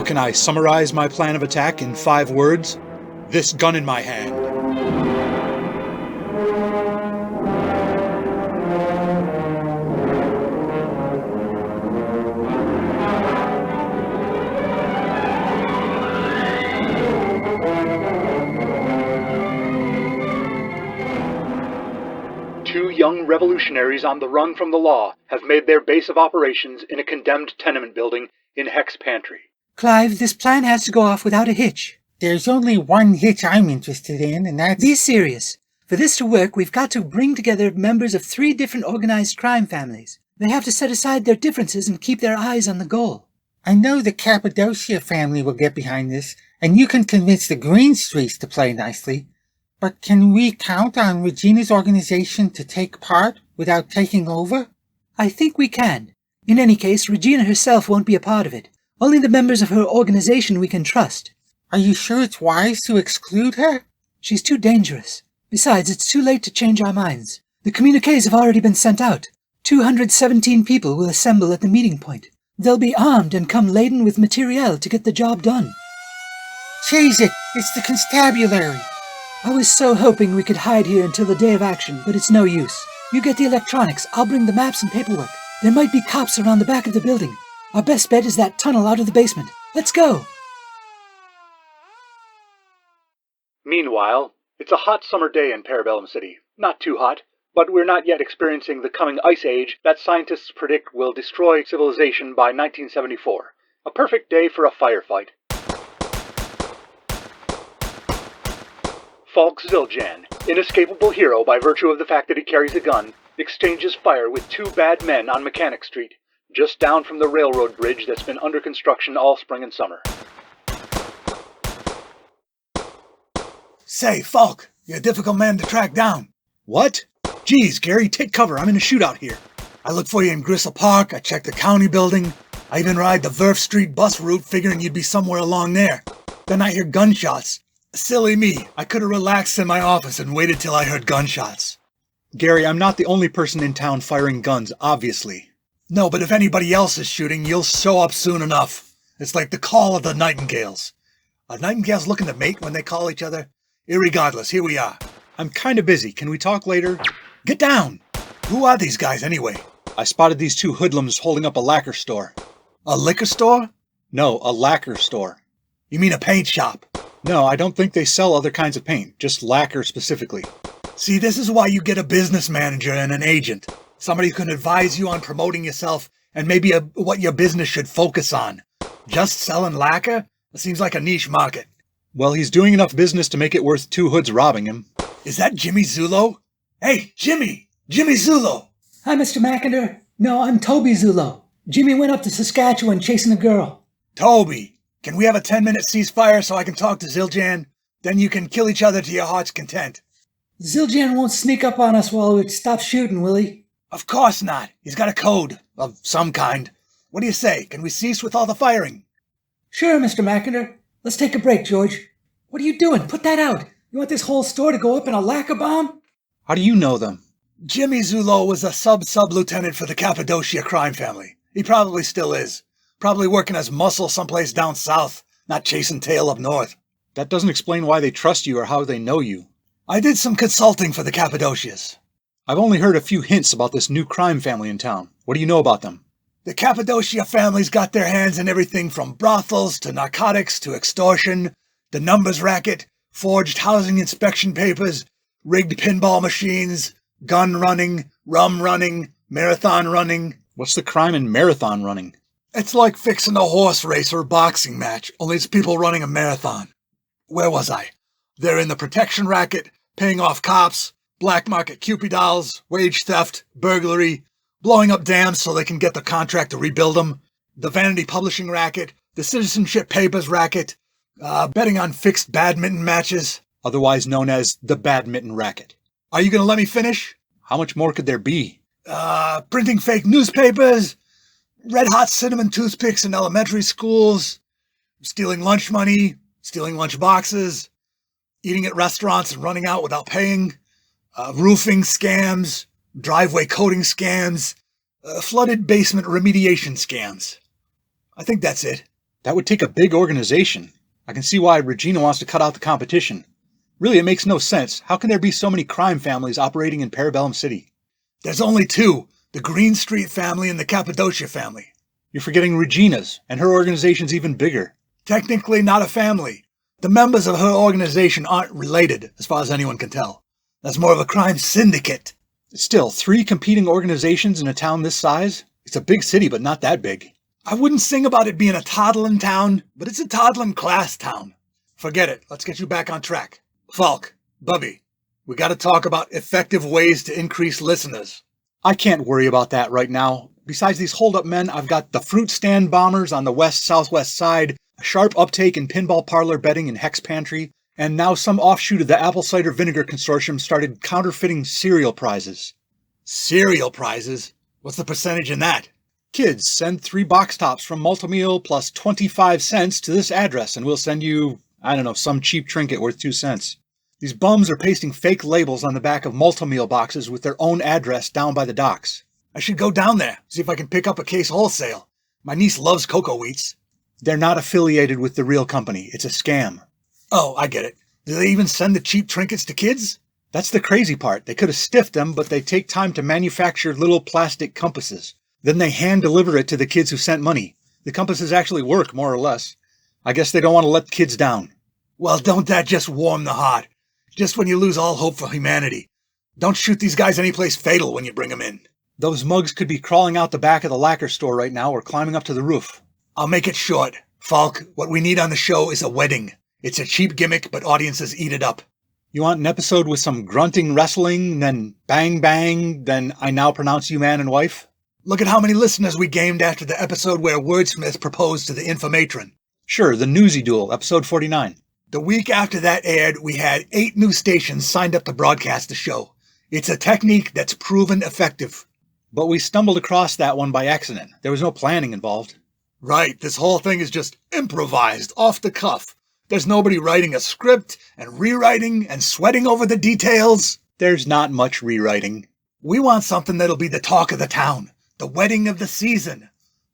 How can I summarize my plan of attack in 5 words? This gun in my hand. Two young revolutionaries on the run from the law have made their base of operations in a condemned tenement building in Heck's Pantry. Clive, this plan has to go off without a hitch. There's only one hitch I'm interested in, and that's... Be serious. For this to work, we've got to bring together members of 3 different organized crime families. They have to set aside their differences and keep their eyes on the goal. I know the Cappadocia family will get behind this, and you can convince the Green Streets to play nicely. But can we count on Regina's organization to take part without taking over? I think we can. In any case, Regina herself won't be a part of it. Only the members of her organization we can trust. Are you sure it's wise to exclude her? She's too dangerous. Besides, it's too late to change our minds. The communiques have already been sent out. 217 people will assemble at the meeting point. They'll be armed and come laden with materiel to get the job done. Chase it! It's the constabulary! I was so hoping we could hide here until the day of action, but it's no use. You get the electronics, I'll bring the maps and paperwork. There might be cops around the back of the building. Our best bet is that tunnel out of the basement. Let's go! Meanwhile, it's a hot summer day in Parabellum City. Not too hot, but we're not yet experiencing the coming ice age that scientists predict will destroy civilization by 1974. A perfect day for a firefight. Falk Zildjian, inescapable hero by virtue of the fact that he carries a gun, exchanges fire with 2 bad men on Mechanic Street, just down from the railroad bridge that's been under construction all spring and summer. Say, Falk, you're a difficult man to track down. What? Geez, Gary, take cover. I'm in a shootout here. I look for you in Gristle Park. I check the county building. I even ride the Verf Street bus route, figuring you'd be somewhere along there. Then I hear gunshots. Silly me. I could have relaxed in my office and waited till I heard gunshots. Gary, I'm not the only person in town firing guns, obviously. No, but if anybody else is shooting, you'll show up soon enough. It's like the call of the nightingales. Are nightingales looking to mate when they call each other? Irregardless, here we are. I'm kinda busy. Can we talk later? Get down! Who are these guys anyway? I spotted these 2 hoodlums holding up a lacquer store. A liquor store? No, a lacquer store. You mean a paint shop? No, I don't think they sell other kinds of paint, just lacquer specifically. See, this is why you get a business manager and an agent. Somebody who can advise you on promoting yourself and maybe what your business should focus on. Just selling lacquer? It seems like a niche market. Well, he's doing enough business to make it worth 2 hoods robbing him. Is that Jimmy Zulo? Hey, Jimmy! Jimmy Zulo! Hi, Mr. McIntyre. No, I'm Toby Zulo. Jimmy went up to Saskatchewan chasing a girl. Toby, can we have a 10-minute ceasefire so I can talk to Zildjian? Then you can kill each other to your heart's content. Zildjian won't sneak up on us while we stop shooting, will he? Of course not. He's got a code of some kind. What do you say? Can we cease with all the firing? Sure, Mr. McIntyre. Let's take a break, George. What are you doing? Put that out. You want this whole store to go up in a lacquer bomb? How do you know them? Jimmy Zulo was a sub-lieutenant for the Cappadocia crime family. He probably still is. Probably working as muscle someplace down south, not chasing tail up north. That doesn't explain why they trust you or how they know you. I did some consulting for the Cappadocias. I've only heard a few hints about this new crime family in town. What do you know about them? The Cappadocia family's got their hands in everything from brothels to narcotics to extortion, the numbers racket, forged housing inspection papers, rigged pinball machines, gun running, rum running, marathon running. What's the crime in marathon running? It's like fixing a horse race or boxing match, only it's people running a marathon. Where was I? They're in the protection racket, paying off cops, black market Cupid dolls, wage theft, burglary, blowing up dams so they can get the contract to rebuild them, the vanity publishing racket, the citizenship papers racket, betting on fixed badminton matches. Otherwise known as the badminton racket. Are you going to let me finish? How much more could there be? Printing fake newspapers, red-hot cinnamon toothpicks in elementary schools, stealing lunch money, stealing lunch boxes, eating at restaurants and running out without paying, roofing scams, driveway coating scams, flooded basement remediation scams. I think that's it. That would take a big organization. I can see why Regina wants to cut out the competition. Really, it makes no sense. How can there be so many crime families operating in Parabellum City? There's only two, the Green Street family and the Cappadocia family. You're forgetting Regina's, and her organization's even bigger. Technically not a family. The members of her organization aren't related, as far as anyone can tell. That's more of a crime syndicate. Still, 3 competing organizations in a town this size? It's a big city, but not that big. I wouldn't sing about it being a toddling town, but it's a toddling class town. Forget it. Let's get you back on track. Falk, Bubby, we gotta talk about effective ways to increase listeners. I can't worry about that right now. Besides these hold-up men, I've got the fruit stand bombers on the west-southwest side, a sharp uptake in pinball parlor betting in Hex Pantry, and now some offshoot of the Apple Cider Vinegar Consortium started counterfeiting cereal prizes. Cereal prizes? What's the percentage in that? Kids, send 3 box tops from Multimeal plus 25 cents to this address, and we'll send you, I don't know, some cheap trinket worth 2 cents. These bums are pasting fake labels on the back of Multimeal boxes with their own address down by the docks. I should go down there, see if I can pick up a case wholesale. My niece loves cocoa wheats. They're not affiliated with the real company. It's a scam. Oh, I get it. Do they even send the cheap trinkets to kids? That's the crazy part. They could have stiffed them, but they take time to manufacture little plastic compasses. Then they hand-deliver it to the kids who sent money. The compasses actually work, more or less. I guess they don't want to let kids down. Well, don't that just warm the heart? Just when you lose all hope for humanity. Don't shoot these guys anyplace fatal when you bring them in. Those mugs could be crawling out the back of the lacquer store right now or climbing up to the roof. I'll make it short. Falk, what we need on the show is a wedding. It's a cheap gimmick, but audiences eat it up. You want an episode with some grunting wrestling, then bang bang, then I now pronounce you man and wife? Look at how many listeners we gained after the episode where Wordsmith proposed to the infomatron. Sure, the Newsy Duel, episode 49. The week after that aired, we had 8 new stations signed up to broadcast the show. It's a technique that's proven effective. But we stumbled across that one by accident. There was no planning involved. Right, this whole thing is just improvised, off the cuff. There's nobody writing a script and rewriting and sweating over the details. There's not much rewriting. We want something that'll be the talk of the town, the wedding of the season.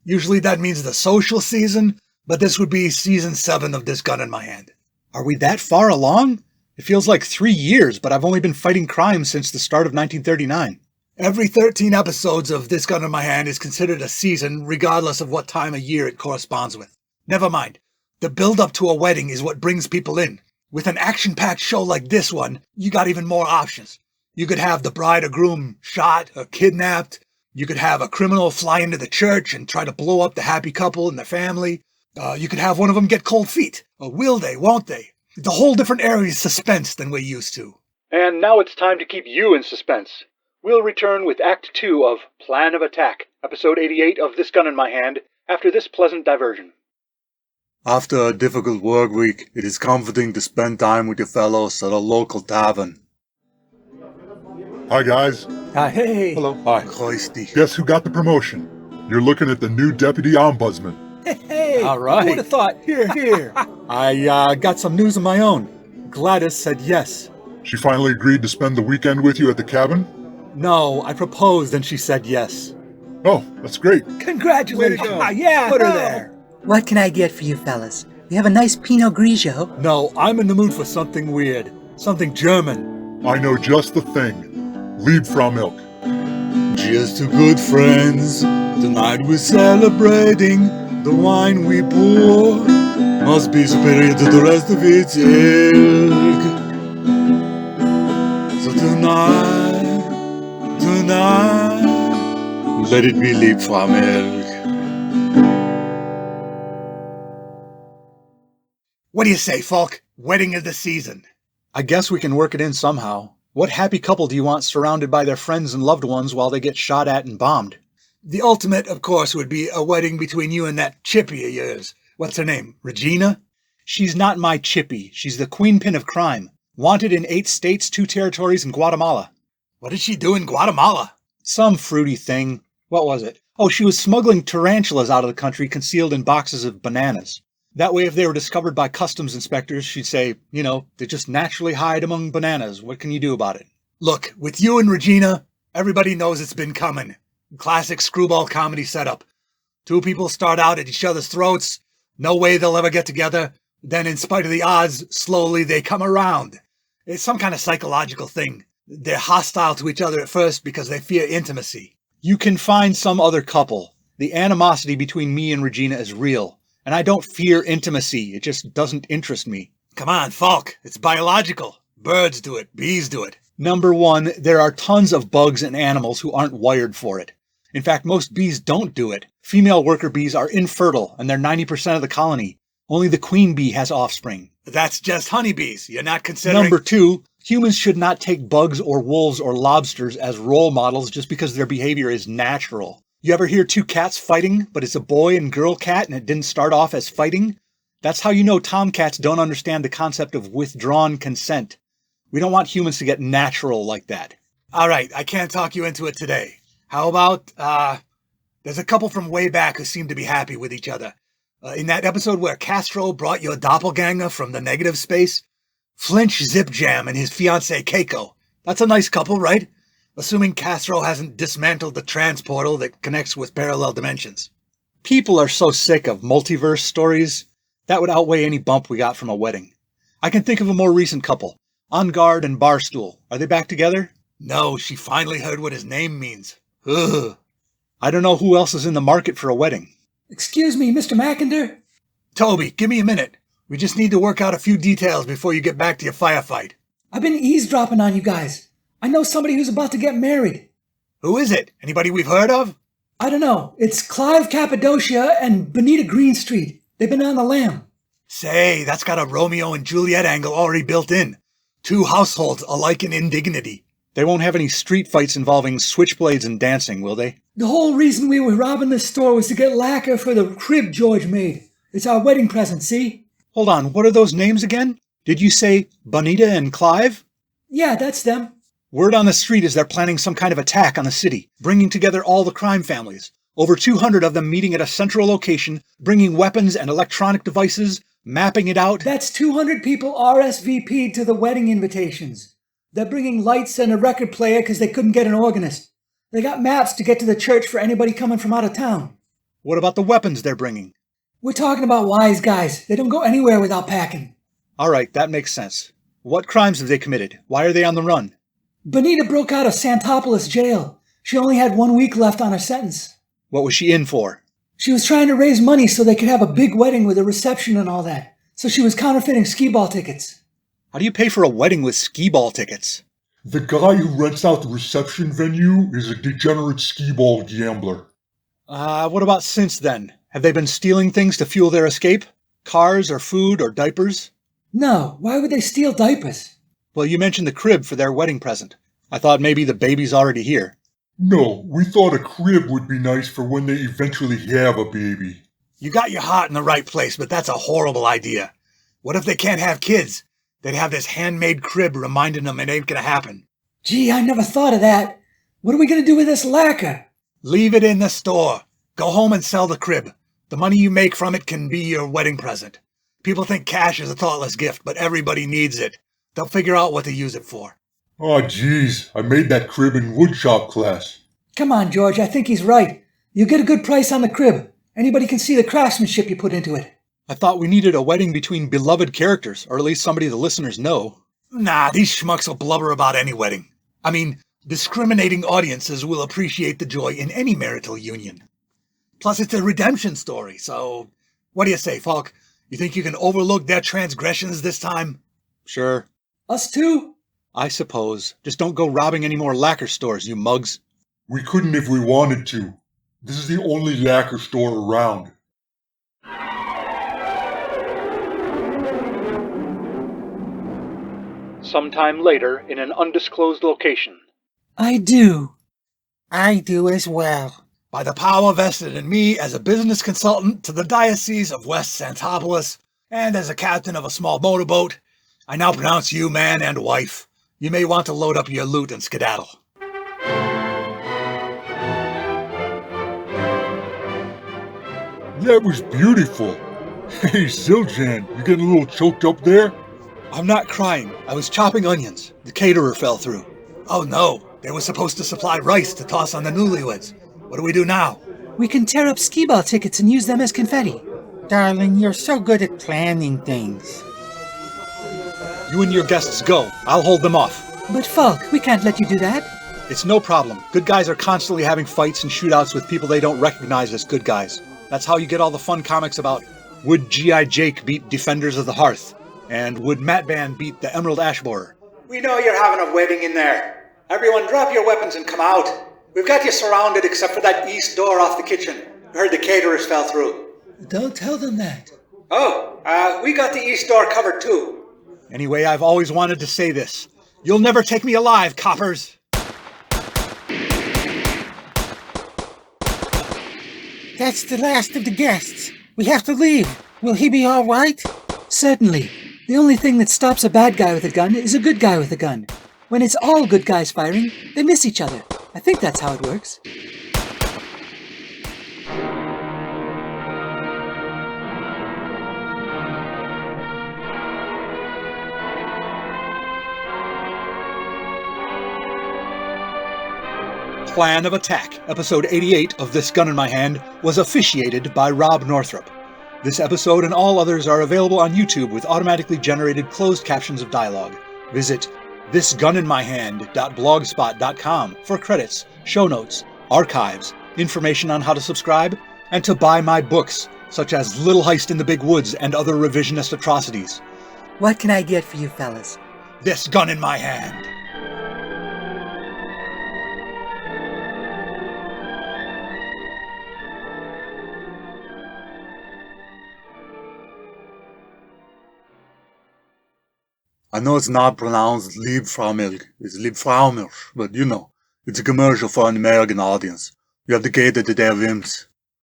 Usually that means the social season, but this would be season 7 of This Gun in My Hand. Are we that far along? It feels like 3 years, but I've only been fighting crime since the start of 1939. Every 13 episodes of This Gun in My Hand is considered a season, regardless of what time of year it corresponds with. Never mind. The build-up to a wedding is what brings people in. With an action-packed show like this one, you got even more options. You could have the bride or groom shot or kidnapped. You could have a criminal fly into the church and try to blow up the happy couple and their family. You could have one of them get cold feet. Or will they, won't they? It's a whole different area of suspense than we're used to. And now it's time to keep you in suspense. We'll return with Act 2 of Plan of Attack, Episode 88 of This Gun in My Hand, after this pleasant diversion. After a difficult work week, it is comforting to spend time with your fellows at a local tavern. Hi guys. Hey. Hello. Hi, Christy. Guess who got the promotion? You're looking at the new deputy ombudsman. Hey, all right. Who would have thought? Here. I got some news of my own. Gladys said yes. She finally agreed to spend the weekend with you at the cabin? No, I proposed and she said yes. Oh, that's great. Congratulations. Way to go. Yeah, put her there. What can I get for you fellas? We have a nice Pinot Grigio. No, I'm in the mood for something weird. Something German. I know just the thing. Liebfraumilk. Cheers to good friends. Tonight we're celebrating. The wine we pour must be superior to the rest of its ilk. So tonight, let it be Liebfraumilk. What do you say, Falk? Wedding of the season. I guess we can work it in somehow. What happy couple do you want surrounded by their friends and loved ones while they get shot at and bombed? The ultimate, of course, would be a wedding between you and that Chippy of yours. What's her name? Regina? She's not my Chippy. She's the queenpin of crime. Wanted in 8 states, 2 territories, and Guatemala. What did she do in Guatemala? Some fruity thing. What was it? Oh, she was smuggling tarantulas out of the country concealed in boxes of bananas. That way, if they were discovered by customs inspectors, she'd say, they just naturally hide among bananas. What can you do about it? Look, with you and Regina, everybody knows it's been coming. Classic screwball comedy setup. 2 people start out at each other's throats. No way they'll ever get together. Then, in spite of the odds, slowly they come around. It's some kind of psychological thing. They're hostile to each other at first because they fear intimacy. You can find some other couple. The animosity between me and Regina is real. And I don't fear intimacy. It just doesn't interest me. Come on, Falk. It's biological. Birds do it. Bees do it. Number one, there are tons of bugs and animals who aren't wired for it. In fact, most bees don't do it. Female worker bees are infertile, and they're 90% of the colony. Only the queen bee has offspring. That's just honeybees. You're not considering... Number two, humans should not take bugs or wolves or lobsters as role models just because their behavior is natural. You ever hear two cats fighting, but it's a boy and girl cat and it didn't start off as fighting? That's how you know tomcats don't understand the concept of withdrawn consent. We don't want humans to get natural like that. All right, I can't talk you into it today. How about, there's a couple from way back who seem to be happy with each other. In that episode where Castro brought your doppelganger from the negative space, Flinch Zipjam and his fiancée Keiko. That's a nice couple, right? Assuming Castro hasn't dismantled the transportal that connects with parallel dimensions. People are so sick of multiverse stories. That would outweigh any bump we got from a wedding. I can think of a more recent couple. On Guard and Barstool. Are they back together? No, she finally heard what his name means. Ugh. I don't know who else is in the market for a wedding. Excuse me, Mr. Mackinder? Toby, give me a minute. We just need to work out a few details before you get back to your firefight. I've been eavesdropping on you guys. I know somebody who's about to get married. Who is it? Anybody we've heard of? I don't know. It's Clive Cappadocia and Benita Greenstreet. They've been on the lam. Say, that's got a Romeo and Juliet angle already built in. Two households alike in indignity. They won't have any street fights involving switchblades and dancing, will they? The whole reason we were robbing this store was to get lacquer for the crib George made. It's our wedding present, see? Hold on, what are those names again? Did you say Bonita and Clive? Yeah, that's them. Word on the street is they're planning some kind of attack on the city, bringing together all the crime families. Over 200 of them meeting at a central location, bringing weapons and electronic devices, mapping it out. That's 200 people RSVP'd to the wedding invitations. They're bringing lights and a record player because they couldn't get an organist. They got maps to get to the church for anybody coming from out of town. What about the weapons they're bringing? We're talking about wise guys. They don't go anywhere without packing. All right, that makes sense. What crimes have they committed? Why are they on the run? Bonita broke out of Santopolis jail. She only had 1 week left on her sentence. What was she in for? She was trying to raise money so they could have a big wedding with a reception and all that. So she was counterfeiting skee-ball tickets. How do you pay for a wedding with skee-ball tickets? The guy who rents out the reception venue is a degenerate skee-ball gambler. What about since then? Have they been stealing things to fuel their escape? Cars or food or diapers? No, why would they steal diapers? Well, you mentioned the crib for their wedding present. I thought maybe the baby's already here. No, we thought a crib would be nice for when they eventually have a baby. You got your heart in the right place, but that's a horrible idea. What if they can't have kids? They'd have this handmade crib reminding them it ain't gonna happen. Gee, I never thought of that. What are we gonna do with this lacquer? Leave it in the store. Go home and sell the crib. The money you make from it can be your wedding present. People think cash is a thoughtless gift, but everybody needs it. They'll figure out what to use it for. Aw, geez, I made that crib in woodshop class. Come on, George, I think he's right. You'll get a good price on the crib. Anybody can see the craftsmanship you put into it. I thought we needed a wedding between beloved characters, or at least somebody the listeners know. Nah, these schmucks will blubber about any wedding. I mean, discriminating audiences will appreciate the joy in any marital union. Plus, it's a redemption story, so... What do you say, Falk? You think you can overlook their transgressions this time? Sure. Us too? I suppose. Just don't go robbing any more lacquer stores, you mugs. We couldn't if we wanted to. This is the only lacquer store around. Sometime later, in an undisclosed location. I do. I do as well. By the power vested in me as a business consultant to the Diocese of West Santopolis, and as a captain of a small motorboat, I now pronounce you man and wife. You may want to load up your loot and skedaddle. That was beautiful. Hey, Zildjian, you getting a little choked up there? I'm not crying. I was chopping onions. The caterer fell through. Oh no, they were supposed to supply rice to toss on the newlyweds. What do we do now? We can tear up skee-ball tickets and use them as confetti. Darling, you're so good at planning things. You and your guests go. I'll hold them off. But Falk, we can't let you do that. It's no problem. Good guys are constantly having fights and shootouts with people they don't recognize as good guys. That's how you get all the fun comics about would G.I. Jake beat Defenders of the Hearth? And would Matban beat the Emerald Ash Borer? We know you're having a wedding in there. Everyone drop your weapons and come out. We've got you surrounded except for that east door off the kitchen. We heard the caterers fell through. Don't tell them that. Oh, we got the east door covered too. Anyway, I've always wanted to say this. You'll never take me alive, coppers! That's the last of the guests. We have to leave. Will he be all right? Certainly. The only thing that stops a bad guy with a gun is a good guy with a gun. When it's all good guys firing, they miss each other. I think that's how it works. Plan of Attack, episode 88 of This Gun in My Hand, was officiated by Rob Northrop. This episode and all others are available on YouTube with automatically generated closed captions of dialogue. Visit thisguninmyhand.blogspot.com for credits, show notes, archives, information on how to subscribe, and to buy my books, such as Little Heist in the Big Woods and other revisionist atrocities. What can I get for you fellas? This Gun in My Hand. I know it's not pronounced Liebfraumilch, it's Liebfraumilch, but you know, it's a commercial for an American audience. You have to cater to their whims.